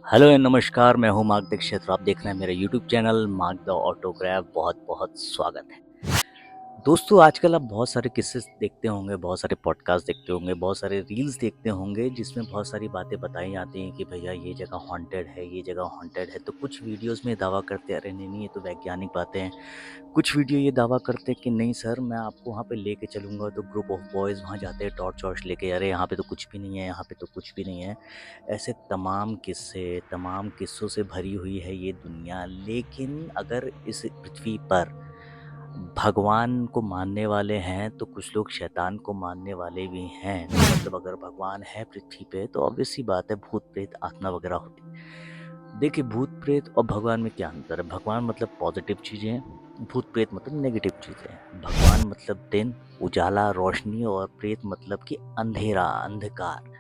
Hello and नमस्कार, मैं हूँ मार्क दीक्षित और आप देख रहे हैं मेरा YouTube channel mark the autograph. बहुत बहुत स्वागत है। दोस्तों, आजकल आप बहुत सारे किस्से देखते होंगे, बहुत सारे पॉडकास्ट देखते होंगे, बहुत सारे रील्स देखते होंगे जिसमें बहुत सारी बातें बताई जाती हैं कि भैया ये जगह हॉन्टेड है, ये जगह हॉन्टेड है। तो कुछ वीडियोस में दावा करते हैं अरे नहीं नहीं ये तो वैज्ञानिक बातें हैं। कुछ वीडियो ये दावा करते हैं कि नहीं सर मैं आपको वहाँ पे लेके चलूँगा। तो ग्रुप ऑफ बॉयज़ वहाँ जाते हैं टॉर्च वॉर्च लेके, अरे यहाँ पे तो कुछ भी नहीं है, यहाँ पे तो कुछ भी नहीं है। ऐसे तमाम किस्से, तमाम किस्सों से भरी हुई है ये दुनिया। लेकिन अगर इस पृथ्वी पर भगवान को मानने वाले हैं तो कुछ लोग शैतान को मानने वाले भी हैं। तो मतलब अगर भगवान है पृथ्वी पे तो ऑब्वियस सी बात है भूत प्रेत आत्मा वगैरह होती। देखिए, भूत प्रेत और भगवान में क्या अंतर है? भगवान मतलब पॉजिटिव चीज़ें, भूत प्रेत मतलब नेगेटिव चीज़ें। भगवान मतलब दिन, उजाला, रोशनी, और प्रेत मतलब कि अंधेरा, अंधकार।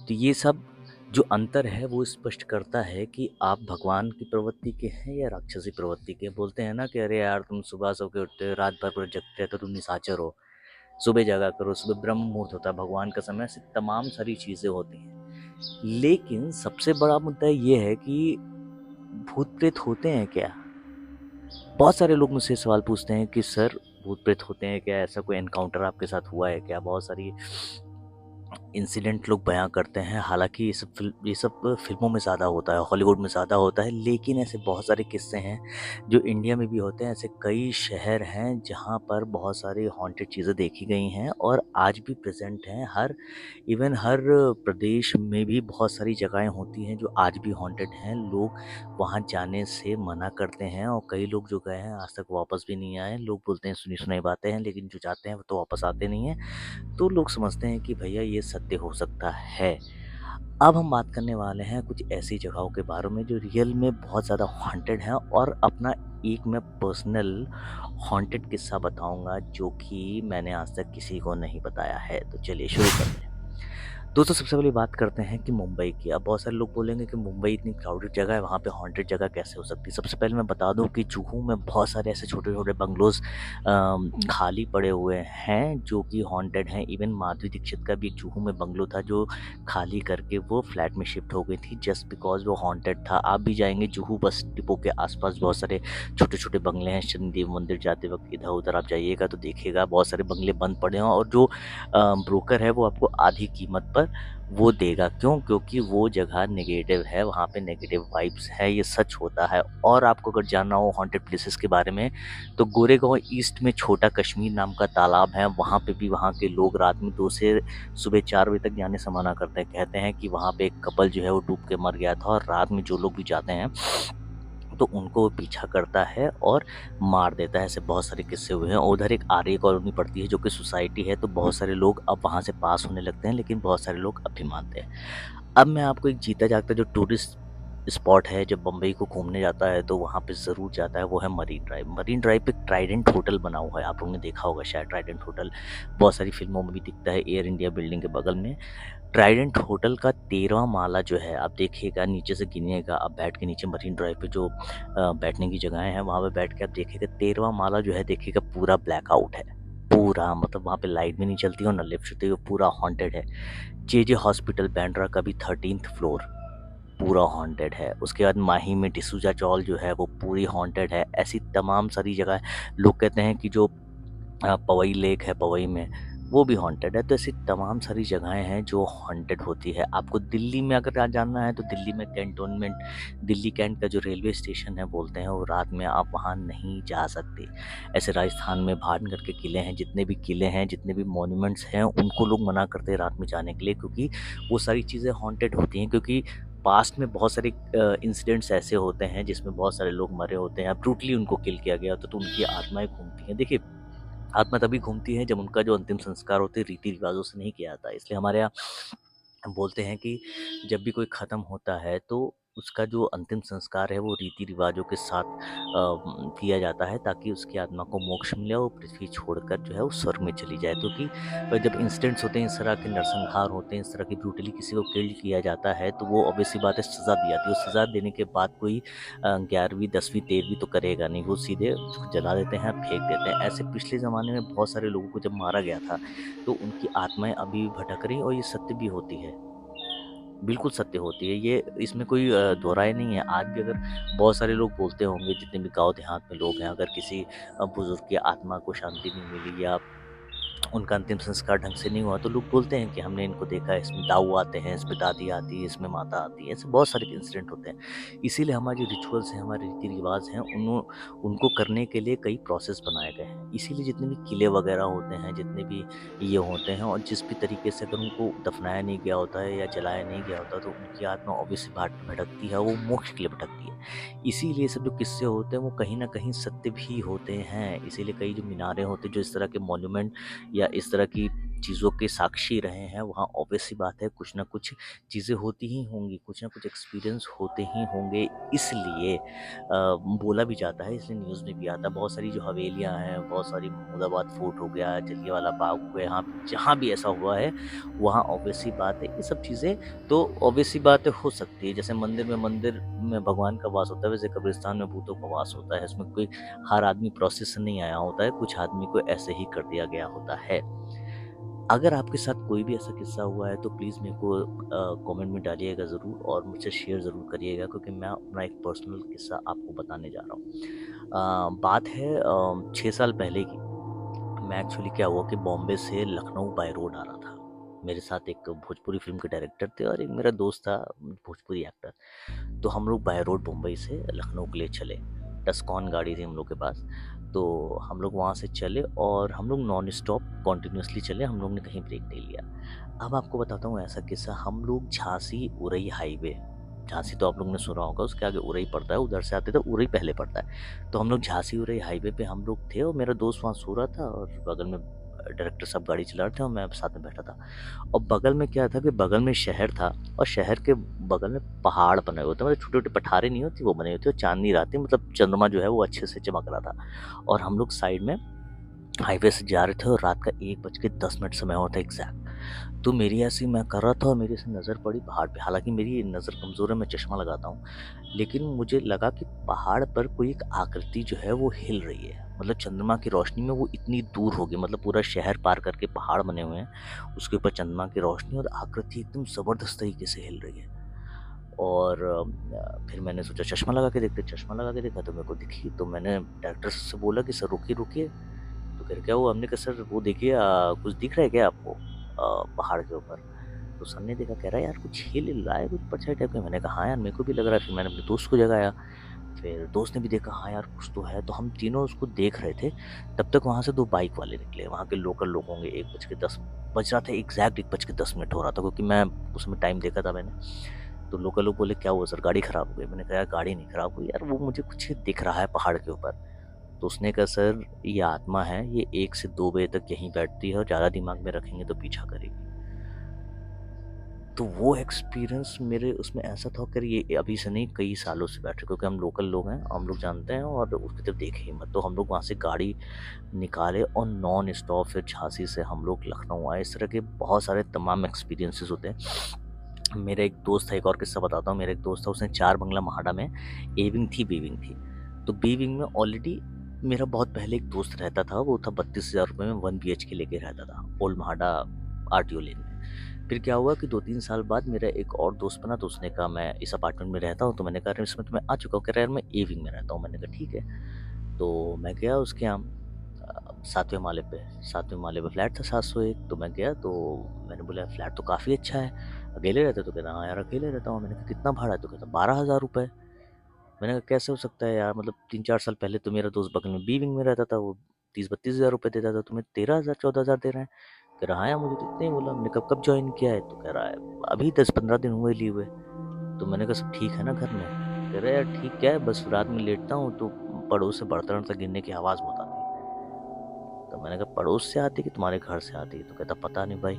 तो ये सब जो अंतर है वो स्पष्ट करता है कि आप भगवान की प्रवृत्ति के हैं या राक्षसी प्रवृत्ति के। बोलते हैं ना कि अरे यार तुम सुबह सो के उठते हो, रात भर पूरे जगते हो तो तुम निशाचर हो। सुबह जागा करो, सुबह ब्रह्म मुहूर्त होता है, भगवान का समय, ऐसी तमाम सारी चीज़ें होती हैं। लेकिन सबसे बड़ा मुद्दा ये है कि भूत प्रेत होते हैं क्या? बहुत सारे लोग मुझसे सवाल पूछते हैं कि सर भूत प्रेत होते हैं क्या? ऐसा कोई एनकाउंटर आपके साथ हुआ है क्या? बहुत सारी इंसिडेंट लोग बयां करते हैं। हालांकि ये सब फिल्मों में ज़्यादा होता है, हॉलीवुड में ज़्यादा होता है। लेकिन ऐसे बहुत सारे किस्से हैं जो इंडिया में भी होते हैं। ऐसे कई शहर हैं जहां पर बहुत सारी हॉन्टेड चीज़ें देखी गई हैं और आज भी प्रेजेंट हैं। हर प्रदेश में भी बहुत सारी जगहें होती हैं जो आज भी हॉन्टेड हैं। लोग वहां जाने से मना करते हैं और कई लोग जो गए हैं आज तक वापस भी नहीं आए। लोग बोलते हैं सुनी सुनाई बातें हैं, लेकिन जो जाते हैं वो तो वापस आते नहीं हैं। तो लोग समझते हैं कि भैया ये सत्य हो सकता है। अब हम बात करने वाले हैं कुछ ऐसी जगहों के बारे में जो रियल में बहुत ज़्यादा हॉन्टेड हैं, और अपना एक मैं पर्सनल हॉन्टेड किस्सा बताऊंगा जो कि मैंने आज तक किसी को नहीं बताया है। तो चलिए शुरू करते हैं। दोस्तों, सबसे पहले बात करते हैं कि मुंबई की। अब बहुत सारे लोग बोलेंगे कि मुंबई इतनी क्राउडेड जगह है, वहाँ पे हॉन्टेड जगह कैसे हो सकती है। सबसे पहले मैं बता दूं कि जुहू में बहुत सारे ऐसे छोटे छोटे बंगलोज खाली पड़े हुए हैं जो कि हॉन्टेड हैं। इवन माधुरी दीक्षित का भी एक जुहू में बंगलो था जो खाली करके वो फ्लैट में शिफ्ट हो गई थी जस्ट बिकॉज वो हॉन्टेड था। आप भी जाएंगे जुहू बस डिपो के आसपास बहुत सारे छोटे छोटे बंगले हैं। शनिदेव मंदिर जाते वक्त इधर उधर आप जाइएगा तो देखिएगा बहुत सारे बंगले बंद पड़े हैं, और जो ब्रोकर है वो आपको आधी कीमत पर वो देगा। क्यों? क्योंकि वो जगह नेगेटिव है, वहाँ पे नेगेटिव वाइब्स है, ये सच होता है। और आपको अगर जानना हो हॉन्टेड प्लेसेस के बारे में तो गोरेगांव ईस्ट में छोटा कश्मीर नाम का तालाब है। वहाँ पे भी वहाँ के लोग रात में 2 से सुबह 4 बजे तक जाने से मना करते हैं। कहते हैं कि वहाँ पे एक कपल जो है वो डूब के मर गया था, और रात में जो लोग भी जाते हैं तो उनको वो पीछा करता है और मार देता है। ऐसे बहुत सारे किस्से हुए हैं। उधर एक आर्य कॉलोनी पड़ती है जो कि सोसाइटी है, तो बहुत सारे लोग अब वहाँ से पास होने लगते हैं, लेकिन बहुत सारे लोग अब भी मानते हैं। अब मैं आपको एक जीता जागता जो टूरिस्ट स्पॉट है, जब बम्बई को घूमने जाता है तो वहाँ पे ज़रूर जाता है, वो है मरीन ड्राइव। मरीन ड्राइव पे ट्राइडेंट होटल बना हुआ है, आप लोगों ने देखा होगा शायद ट्राइडेंट होटल। बहुत सारी फिल्मों में भी दिखता है, एयर इंडिया बिल्डिंग के बगल में। ट्राइडेंट होटल का 13वां माला जो है, आप देखिएगा नीचे से गिनिएगा, आप बैठ के नीचे मरीन ड्राइव पे जो बैठने की जगहें हैं वहाँ पे बैठ के आप देखिएगा 13वां माला जो है, देखिएगा पूरा ब्लैकआउट है। पूरा मतलब वहाँ पे लाइट भी नहीं चलती और ना लिफ्ट चलती, वो पूरा हॉन्टेड है। जेजे हॉस्पिटल बैंड्रा का भी 13th फ्लोर पूरा हॉन्टेड है। उसके बाद माही में डिसूजा चौल जो है वो पूरी हॉन्टेड है। ऐसी तमाम सारी जगह लोग कहते हैं कि जो पवई लेक है पवई में, वो भी हॉन्टेड है। तो ऐसी तमाम सारी जगहें हैं जो हॉन्टेड होती है। आपको दिल्ली में अगर जानना है तो दिल्ली में कैंटोनमेंट, दिल्ली कैंट का जो रेलवे स्टेशन है बोलते हैं, वो रात में आप वहाँ नहीं जा सकते। ऐसे राजस्थान में भानगढ़ के किले हैं, जितने भी किले हैं, जितने भी मॉन्यूमेंट्स हैं, उनको लोग मना करते हैं रात में जाने के लिए, क्योंकि वो सारी चीज़ें हॉन्टेड होती हैं। क्योंकि पास्ट में बहुत सारे इंसिडेंट्स ऐसे होते हैं जिसमें बहुत सारे लोग मरे होते हैं, ब्रूटली उनको किल किया गया होता है, तो उनकी आत्माएं घूमती हैं। देखिए, आत्मा तभी घूमती है जब उनका जो अंतिम संस्कार होते हैं रीति रिवाजों से नहीं किया जाता। इसलिए हमारे यहाँ बोलते हैं कि जब भी कोई ख़त्म होता है तो उसका जो अंतिम संस्कार है वो रीति रिवाजों के साथ किया जाता है, ताकि उसकी आत्मा को मोक्ष मिले और पृथ्वी छोड़कर जो है वो स्वर्ग में चली जाए। क्योंकि जब इंसिडेंट्स होते हैं, इस तरह के नरसंहार होते हैं, इस तरह की ब्रूटली किसी को किल किया जाता है, तो वो ऑब्वियस सी बात है सज़ा दी जाती है। और सज़ा देने के बाद कोई 11वीं 10वीं 13वीं तो करेगा नहीं, वो सीधे उसको जला देते हैं, फेंक देते हैं। ऐसे पिछले ज़माने में बहुत सारे लोगों को जब मारा गया था तो उनकी आत्माएं अभी भी भटक रही, और ये सत्य भी होती है। बिल्कुल सत्य होती है ये, इसमें कोई दो राय नहीं है। आज भी अगर बहुत सारे लोग बोलते होंगे, जितने भी गाँव देहात में लोग हैं, अगर किसी बुज़ुर्ग की आत्मा को शांति नहीं मिली या उनका अंतिम संस्कार ढंग से नहीं हुआ, तो लोग बोलते हैं कि हमने इनको देखा है, इसमें दाऊ आते हैं, इसमें दादी आती है, इसमें माता आती है, ऐसे बहुत सारे इंसिडेंट होते हैं। इसीलिए हमारे जो रिचुअल्स हैं, हमारे रीति-रिवाज़ हैं, उनको करने के लिए कई प्रोसेस बनाए गए हैं। इसीलिए जितने भी किले वगैरह होते हैं, जितने भी ये होते हैं, और जिस भी तरीके से अगर उनको दफनाया नहीं गया होता है या जलाया नहीं गया होता, तो उनकी आत्मा ऑब्वियसली भटकती है, वो मोक्ष के लिए भटकती है। इसीलिए सब जो किस्से होते हैं वो कहीं न कहीं सत्य भी होते हैं। इसीलिए कई जो मीनारें होती हैं, जो इस तरह के मॉन्यूमेंट या इस तरह की चीज़ों के साक्षी रहे हैं, वहाँ ऑब्वियस सी बात है कुछ ना कुछ चीज़ें होती ही होंगी, कुछ ना कुछ एक्सपीरियंस होते ही होंगे। इसलिए बोला भी जाता है, इसलिए न्यूज़ में भी आता है, बहुत सारी जो हवेलियाँ हैं, बहुत सारी मुरादाबाद फोर्ट हो गया, जलियांवाला बाग हो गया, यहाँ जहाँ भी ऐसा हुआ है, वहाँ ऑब्वियस सी बात है, ये सब चीज़ें तो ऑब्वियस सी बात है हो सकती है। जैसे मंदिर में भगवान का वास होता है, वैसे कब्रिस्तान में भूतों का वास होता है। इसमें कोई हर आदमी प्रोसेस से नहीं आया होता है, कुछ आदमी को ऐसे ही कर दिया गया होता है। अगर आपके साथ कोई भी ऐसा किस्सा हुआ है तो प्लीज़ मेरे को कमेंट में डालिएगा ज़रूर, और मुझसे शेयर ज़रूर करिएगा, क्योंकि मैं अपना एक पर्सनल किस्सा आपको बताने जा रहा हूँ। बात है 6 साल पहले की। मैं एक्चुअली क्या हुआ कि बॉम्बे से लखनऊ बाय रोड आ रहा था। मेरे साथ एक भोजपुरी फ़िल्म के डायरेक्टर थे और एक मेरा दोस्त था, भोजपुरी एक्टर। तो हम लोग बाय रोड मुंबई से लखनऊ के लिए चले। टस्कॉन गाड़ी थी हम लोग के पास। तो हम लोग वहाँ से चले और हम लोग नॉन स्टॉप कंटिन्यूअसली चले, हम लोग ने कहीं ब्रेक नहीं लिया। अब आपको बताता हूँ ऐसा किस्सा, हम लोग झांसी उरई हाईवे, झांसी तो आप लोगों ने सुना होगा, उसके आगे उरई पड़ता है, उधर से आते तो उरई पहले पड़ता है। तो हम लोग झांसी उरई हाईवे पे हम लोग थे, और मेरा दोस्त वहाँ सो रहा था, और बगल में डायरेक्टर साहब गाड़ी चला रहे थे और मैं साथ में बैठा था। और बगल में क्या था कि बगल में शहर था, और शहर के बगल में पहाड़ बने हुए थे, मतलब छोटे-छोटे पठारे नहीं होती, वो बने हुए थे, और चाँदनी रात थी, मतलब चंद्रमा जो है वो अच्छे से चमक रहा था। और हम लोग साइड में हाईवे से जा रहे थे, और रात का 1:10 समय हुआ था एग्ज़ैक्ट। तो मेरी ऐसे ही मैं कर रहा था, और मेरी ऐसे नज़र पड़ी पहाड़ पे। हालाँकि मेरी नज़र कमज़ोर है, मैं चश्मा लगाता हूँ। लेकिन मुझे लगा कि पहाड़ पर कोई एक आकृति जो है वो हिल रही है। मतलब चंद्रमा की रोशनी में वो इतनी दूर होगी, मतलब पूरा शहर पार करके पहाड़ बने हुए हैं। उसके ऊपर चंद्रमा की रोशनी और आकृति एकदम ज़बरदस्त तरीके से हिल रही है। और फिर मैंने सोचा चश्मा लगा के देखते, चश्मा लगा के देखा तो मेरे को दिखी। तो मैंने डायरेक्टर से बोला कि सर रुकिए, रुकिए। तो कह रहे क्या हुआ? हमने कहा सर वो देखिए, कुछ दिख रहा है क्या आपको पहाड़ के ऊपर? तो सर ने देखा, कह रहा है यार कुछ हिल रहा है, कुछ परछाई टाइप का। मैंने कहा हाँ यार मेरे को भी लग रहा है। फिर मैंने अपने दोस्त को जगाया, फिर दोस्त ने भी देखा, हाँ यार कुछ तो है। तो हम तीनों उसको देख रहे थे। तब तक वहाँ से 2 बाइक वाले निकले, वहाँ के लोकल लोग होंगे। 1:10 बज रहा था, एग्जैक्ट 1:10 हो रहा था, क्योंकि मैं उसमें टाइम देखा था मैंने। तो लोकल लोग बोले क्या हुआ सर, गाड़ी खराब हो गई? मैंने कहा यार गाड़ी नहीं खराब हुई यार, वो मुझे कुछ दिख रहा है पहाड़ के ऊपर। तो उसने कहा सर ये आत्मा है, ये 1 से 2 बजे तक यहीं बैठती है, और ज़्यादा दिमाग में रखेंगे तो पीछा करेगी। तो वो एक्सपीरियंस मेरे उसमें ऐसा था कि ये अभी से नहीं, कई सालों से बैठ रहे, क्योंकि हम लोकल लोग हैं, हम लोग जानते हैं, और उसकी तरफ देखे ही मत। तो हम लोग वहाँ से गाड़ी निकाले और नॉन स्टॉप फिर झांसी से हम लोग लखनऊ आए। इस तरह के बहुत सारे तमाम एक्सपीरियंसेस होते हैं। मेरा एक दोस्त था, एक और किस्सा बताता हूँ। मेरा एक दोस्त था, उसने 4 बंगला महाड़ा में ए विंग थी, बी विंग थी। तो बी विंग में ऑलरेडी मेरा बहुत पहले एक दोस्त रहता था, वो था 32,000 रुपये में 1 BHK लेके रहता था, ओल्ड महाड़ा RTO लेन में। फिर क्या हुआ कि 2-3 साल बाद मेरा एक और दोस्त बना, तो उसने कहा मैं इस अपार्टमेंट में रहता हूँ। तो मैंने कहा अरे इसमें तो मैं आ चुका हूँ। कह रहा है यार मैं ए विंग में रहता हूँ। मैंने कहा ठीक है। तो मैं गया उसके यहाँ 7वें माले पे, 7वें माले पे फ्लैट था 701। तो मैं गया, तो मैंने बोला फ्लैट तो काफ़ी अच्छा है, अकेले रहते? तो कहता हाँ यार अकेले रहता हूँ। मैंने कहा कितना भाड़ा है? तो कहता 12,000 रुपये। मैंने कहा कैसे हो सकता है यार, मतलब 3-4 साल पहले तो मेरा दोस्त बगल में बी विंग में रहता था, वो 30-32 हज़ार रुपये देता था, तुम्हें 13,000-14,000 दे रहे हैं? कह रहा हाँ यार मुझे तो इतना ही बोला। मैंने कब कब ज्वाइन किया है? तो कह रहा है अभी 10-15 दिन हुए लिए हुए। तो मैंने कहा सब ठीक है ना घर में? कह रहा है यार ठीक क्या है, बस रात में लेटता हूँ तो पड़ोस से बर्तन वर्तन गिरने की आवाज़ बहुत आती है। तो मैंने कहा पड़ोस से आती है कि तुम्हारे घर से आती है? तो कहता पता नहीं भाई।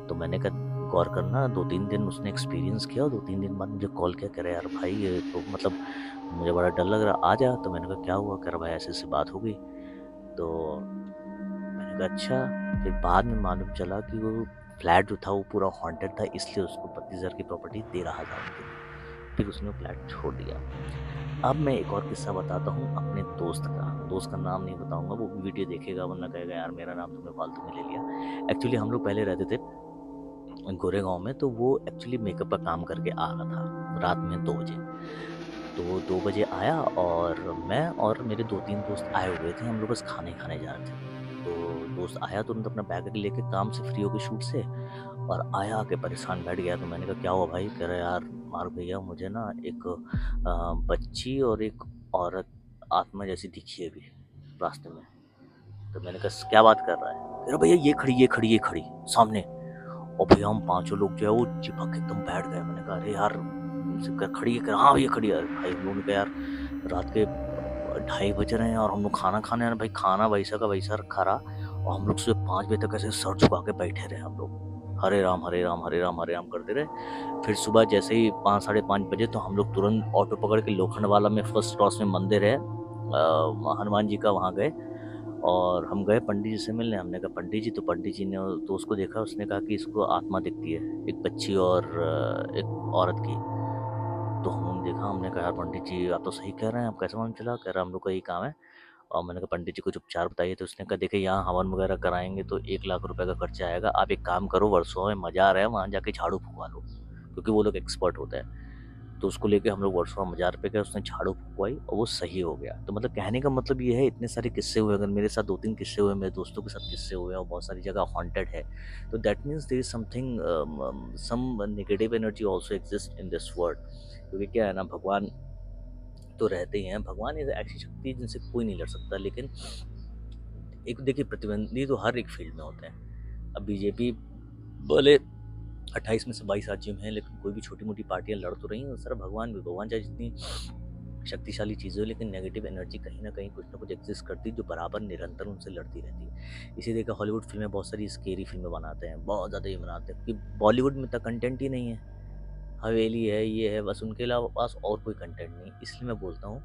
तो मैंने कहा गौर करना, 2-3 दिन उसने एक्सपीरियंस किया, और 2-3 दिन बाद मुझे कॉल किया, कह रहा यार भाई ये तो मतलब मुझे बड़ा डर लग रहा, आ जा। तो मैंने कहा क्या हुआ? कह रहा भाई ऐसे ऐसी बात हो गई। तो मैंने कहा अच्छा। फिर बाद में मालूम चला कि वो फ्लैट जो था वो पूरा हॉन्टेड था, इसलिए उसको 32,000 की प्रॉपर्टी 13,000 में दी। फिर उसने वो फ्लैट छोड़ दिया। अब मैं एक और किस्सा बताता हूँ अपने दोस्त का। दोस्त का नाम नहीं बताऊंगा, वो वीडियो देखेगा, वरना कहेगा यार मेरा नाम तुमने फालतू में ले लिया। एक्चुअली हम लोग पहले रहते थे गोरेगांव में, तो वो एक्चुअली मेकअप का काम करके आ रहा था रात में 2 बजे। तो वो 2 बजे आया और मैं और मेरे 2-3 दोस्त आए हुए थे, हम लोग बस खाना ही खाने जा रहे थे। तो दोस्त आया तुरंत अपना बैग वैग लेके काम से फ्री होके शूट से, और आया आके परेशान बैठ गया। तो मैंने कहा क्या हुआ भाई? कह रहा यार मार भैया मुझे ना एक बच्ची और एक औरत आत्मा जैसी दिखी है अभी रास्ते में। तो मैंने कहा क्या बात कर रहा है? कह रहा भैया ये खड़ी सामने। और भैया हम पांचों लोग जो है वो चिपक के एकदम बैठ गए। मैंने कहा अरे यार खड़ी है? कह रहा, हाँ ये खड़ी है। अरे भाई हम लोगों ने कहा यार रात के 2:30 बज रहे हैं और हम लोग खाना खाने आ रहे हैं। भाई खाना वैसा का वैसा रखा रहा और हम लोग सुबह 5 बजे तक ऐसे सर झुका के बैठे रहे हम लोग। हरे राम हरे राम हरे राम हरे राम करते रहे। फिर सुबह जैसे ही 5 साढ़े 5 बजे तो हम लोग तुरंत ऑटो पकड़ के लोखंड वाला में फर्स्ट क्रॉस में मंदिर है हनुमान जी का, वहाँ गए। और हम गए पंडित जी से मिलने। हमने कहा पंडित जी, तो पंडित जी ने तो उसको देखा, उसने कहा कि इसको आत्मा दिखती है एक बच्ची और एक औरत की। तो हम लोगों ने देखा, हमने कहा यार पंडित जी आप तो सही कह रहे हैं, आप कैसे मालूम चला? कह रहा हम लोग का यही काम है। और मैंने कहा पंडित जी कुछ उपचार बताइए। तो उसने कहा देखिए यहाँ हवन वगैरह कराएंगे तो 1 लाख रुपए का खर्चा आएगा, आप एक काम करो वर्षों में मजा आ रहा है वहाँ जाके झाड़ू फुकवा लो, क्योंकि वो लोग एक्सपर्ट होते हैं। तो उसको लेके हम लोग वर्षों में मजार पे गए, उसने झाड़ू फुकवाई और वो सही हो गया। तो मतलब कहने का मतलब ये है, इतने सारे किस्से हुए, अगर मेरे साथ 2-3 किस्से हुए, मेरे दोस्तों के साथ किस्से हुए और बहुत सारी जगह हॉन्टेड है, तो that means there is something, some negative energy also exist in this world. क्योंकि क्या है ना, भगवान तो रहते ही हैं। भगवान एक ऐसी शक्ति है जिनसे कोई नहीं लड़ सकता। लेकिन एक देखिए, प्रतिद्वंदी तो हर एक फील्ड में होते हैं। अब बीजेपी बोले 28 में से 22 राज्यों में है, लेकिन कोई भी छोटी मोटी पार्टियां लड़ तो रही हैं। उस तरह भगवान भी, भगवान चाहे जितनी शक्तिशाली चीज़ें हो, लेकिन नेगेटिव एनर्जी कहीं ना कहीं कुछ ना कुछ एग्जिस्ट करती है जो बराबर निरंतर उनसे लड़ती रहती है। इसी देखा हॉलीवुड फिल्में बहुत सारी स्केरी फिल्में बनाते हैं, बहुत ज़्यादा ये बनाते हैं, क्योंकि बॉलीवुड में तक कंटेंट ही नहीं है। हवेली है, ये है, बस उनके अलावा पास और कोई कंटेंट नहीं। इसलिए मैं बोलता हूँ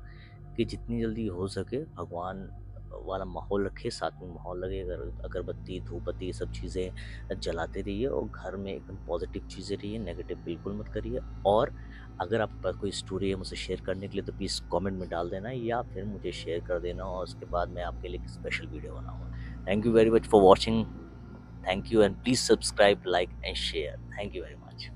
कि जितनी जल्दी हो सके भगवान वाला माहौल रखिए, साथ में माहौल लगे, अगर अगरबत्ती धूपबत्ती ये सब चीज़ें जलाते रहिए और घर में एकदम पॉजिटिव चीज़ें रहिए, नेगेटिव बिल्कुल मत करिए। और अगर आपके पास कोई स्टोरी है मुझसे शेयर करने के लिए तो प्लीज़ कमेंट में डाल देना या फिर मुझे शेयर कर देना, और उसके बाद मैं आपके लिए एक स्पेशल वीडियो बनाऊँगा। Thank you very much for watching. Thank you and please subscribe, like and share. Thank you very much.